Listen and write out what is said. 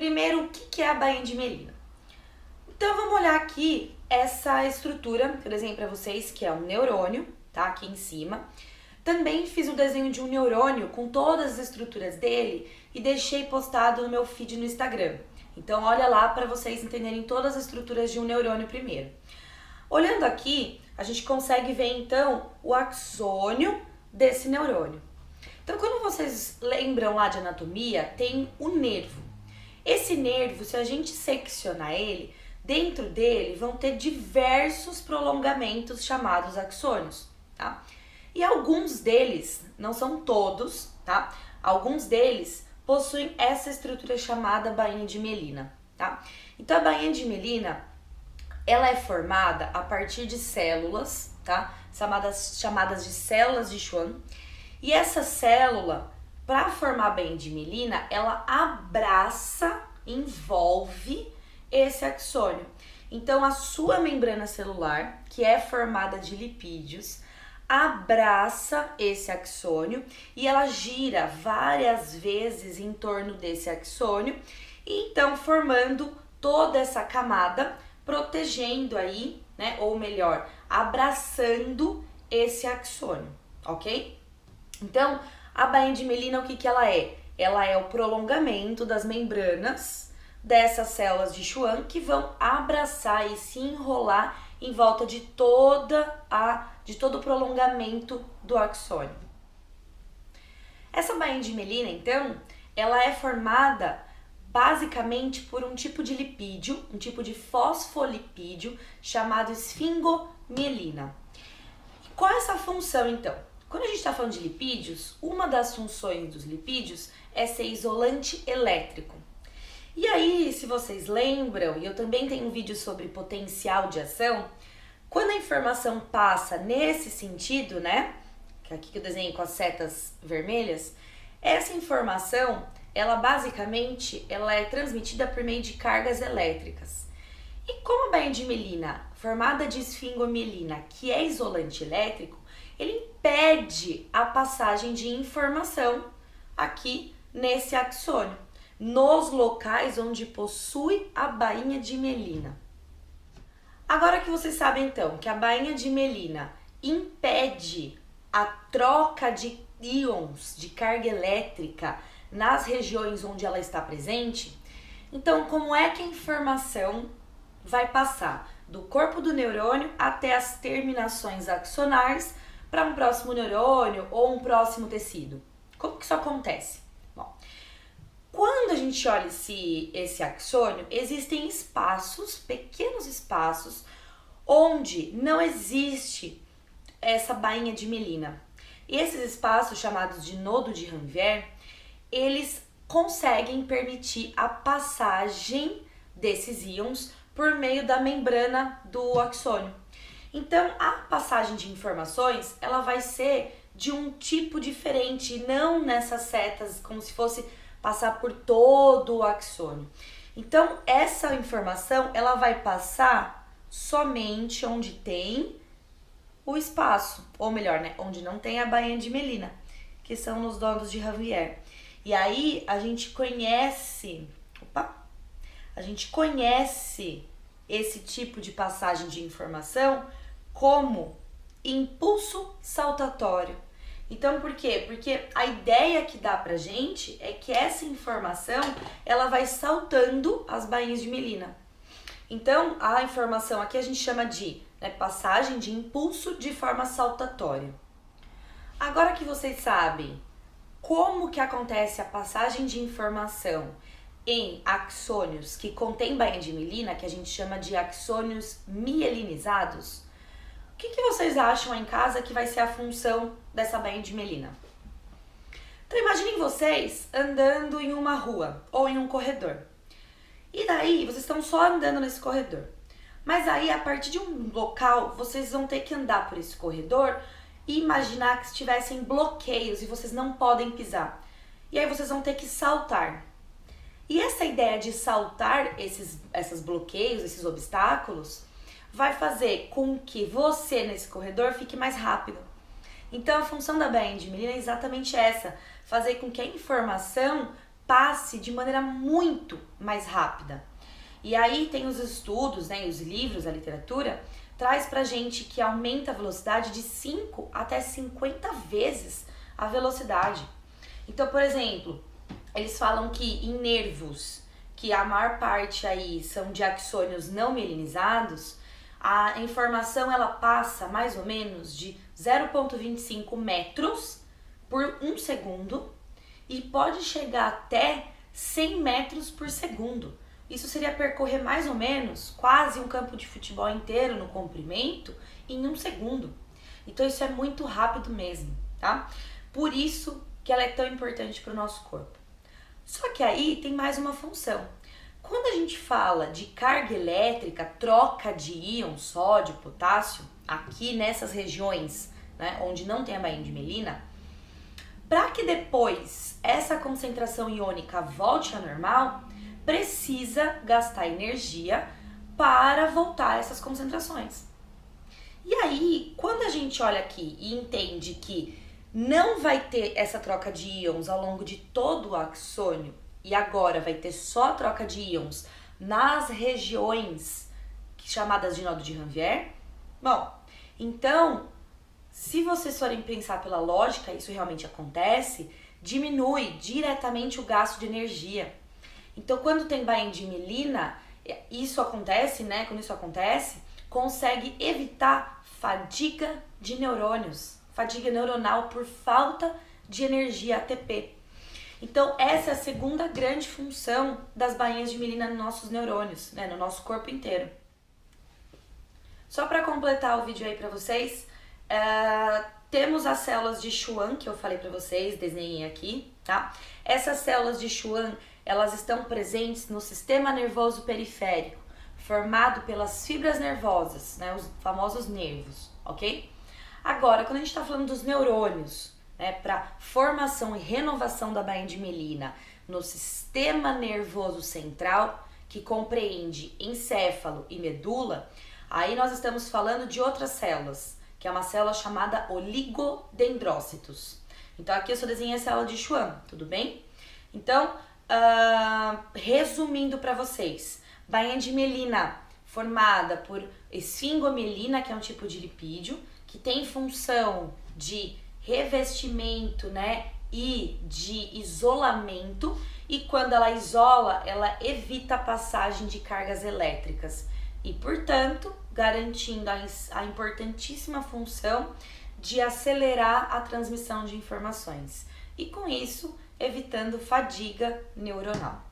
Primeiro, o que é a bainha de mielina? Então vamos olhar aqui essa estrutura que eu desenhei para vocês, que é um neurônio, tá? Aqui em cima. Também fiz o desenho de um neurônio com todas as estruturas dele e deixei postado no meu feed no Instagram. Então olha lá para vocês entenderem todas as estruturas de um neurônio primeiro. Olhando aqui, a gente consegue ver então o axônio desse neurônio. Então quando vocês lembram lá de anatomia, tem o nervo. Esse nervo, se a gente seccionar ele, dentro dele vão ter diversos prolongamentos chamados axônios, tá? E alguns deles, não são todos, tá? Alguns deles possuem essa estrutura chamada bainha de mielina, tá? Então a bainha de mielina, ela é formada a partir de células, tá? Chamadas de células de Schwann. E essa célula, para formar a bainha de mielina, ela abraça, envolve esse axônio. Então a sua membrana celular, que é formada de lipídios, abraça esse axônio e ela gira várias vezes em torno desse axônio, e então formando toda essa camada, protegendo aí, né, ou melhor, abraçando esse axônio, ok? Então, a bainha de mielina, o que ela é? Ela é o prolongamento das membranas dessas células de Schwann que vão abraçar e se enrolar em volta de todo o prolongamento do axônio. Essa bainha de mielina, então, ela é formada basicamente por um tipo de lipídio, um tipo de fosfolipídio chamado esfingomielina. E qual é essa função, então? Quando a gente está falando de lipídios, uma das funções dos lipídios é ser isolante elétrico. E aí, se vocês lembram, e eu também tenho um vídeo sobre potencial de ação, quando a informação passa nesse sentido, né, que aqui que eu desenhei com as setas vermelhas, essa informação, ela basicamente, ela é transmitida por meio de cargas elétricas. E como a bainha de mielina, formada de esfingomielina, que é isolante elétrico, ele impede a passagem de informação aqui nesse axônio, nos locais onde possui a bainha de mielina. Agora que vocês sabem então que a bainha de mielina impede a troca de íons de carga elétrica nas regiões onde ela está presente, então como é que a informação vai passar do corpo do neurônio até as terminações axonais para um próximo neurônio ou um próximo tecido? Como que isso acontece? Bom, quando a gente olha esse axônio, existem espaços, pequenos espaços, onde não existe essa bainha de mielina. E esses espaços, chamados de nodo de Ranvier, eles conseguem permitir a passagem desses íons por meio da membrana do axônio. Então, a passagem de informações, ela vai ser de um tipo diferente, não nessas setas, como se fosse passar por todo o axônio. Então, essa informação, ela vai passar somente onde tem o espaço, ou melhor, né, onde não tem a bainha de mielina, que são nos nodos de Ranvier. E aí, a gente conhece esse tipo de passagem de informação como impulso saltatório. Então, por quê? Porque a ideia que dá pra gente é que essa informação, ela vai saltando as bainhas de mielina. Então, a informação aqui a gente chama de, né, passagem de impulso de forma saltatória. Agora que vocês sabem como que acontece a passagem de informação em axônios que contém bainha de mielina, que a gente chama de axônios mielinizados, o que vocês acham em casa que vai ser a função dessa bainha de mielina? Então imaginem vocês andando em uma rua ou em um corredor. E daí vocês estão só andando nesse corredor. Mas aí a partir de um local vocês vão ter que andar por esse corredor e imaginar que tivessem bloqueios e vocês não podem pisar. E aí vocês vão ter que saltar. E essa ideia de saltar esses bloqueios, esses obstáculos, vai fazer com que você nesse corredor fique mais rápido. Então a função da bainha de mielina é exatamente essa, fazer com que a informação passe de maneira muito mais rápida. E aí tem os estudos, né, e os livros, a literatura, traz pra gente que aumenta a velocidade de 5 até 50 vezes a velocidade. Então, por exemplo, eles falam que em nervos, que a maior parte aí são de axônios não mielinizados, a informação ela passa mais ou menos de 0,25 metros por 1 segundo e pode chegar até 100 metros por segundo. Isso seria percorrer mais ou menos quase um campo de futebol inteiro no comprimento em 1 segundo. Então isso é muito rápido mesmo, tá? Por isso que ela é tão importante para o nosso corpo. Só que aí tem mais uma função. Quando a gente fala de carga elétrica, troca de íon, sódio, potássio, aqui nessas regiões, né, onde não tem a bainha de mielina, para que depois essa concentração iônica volte ao normal, precisa gastar energia para voltar a essas concentrações. E aí, quando a gente olha aqui e entende que não vai ter essa troca de íons ao longo de todo o axônio e agora vai ter só troca de íons nas regiões chamadas de nodo de Ranvier, bom, então, se vocês forem pensar pela lógica, isso realmente acontece, diminui diretamente o gasto de energia. Então, quando tem bainha de mielina, isso acontece, né? Quando isso acontece, consegue evitar fadiga de neurônios, fadiga neuronal por falta de energia ATP. Então, essa é a segunda grande função das bainhas de mielina nos nossos neurônios, né? No nosso corpo inteiro. Só para completar o vídeo aí para vocês, temos as células de Schwann, que eu falei para vocês, desenhei aqui, tá? Essas células de Schwann, elas estão presentes no sistema nervoso periférico, formado pelas fibras nervosas, né, os famosos nervos, ok? Agora, quando a gente está falando dos neurônios, né, para formação e renovação da bainha de mielina no sistema nervoso central, que compreende encéfalo e medula, aí nós estamos falando de outras células, que é uma célula chamada oligodendrócitos. Então, aqui eu só desenhei a célula de Schwann, tudo bem? Então, resumindo para vocês, bainha de mielina formada por esfingomielina, que é um tipo de lipídio, que tem função de revestimento, né, e de isolamento, e quando ela isola, ela evita a passagem de cargas elétricas e, portanto, garantindo a importantíssima função de acelerar a transmissão de informações e, com isso, evitando fadiga neuronal.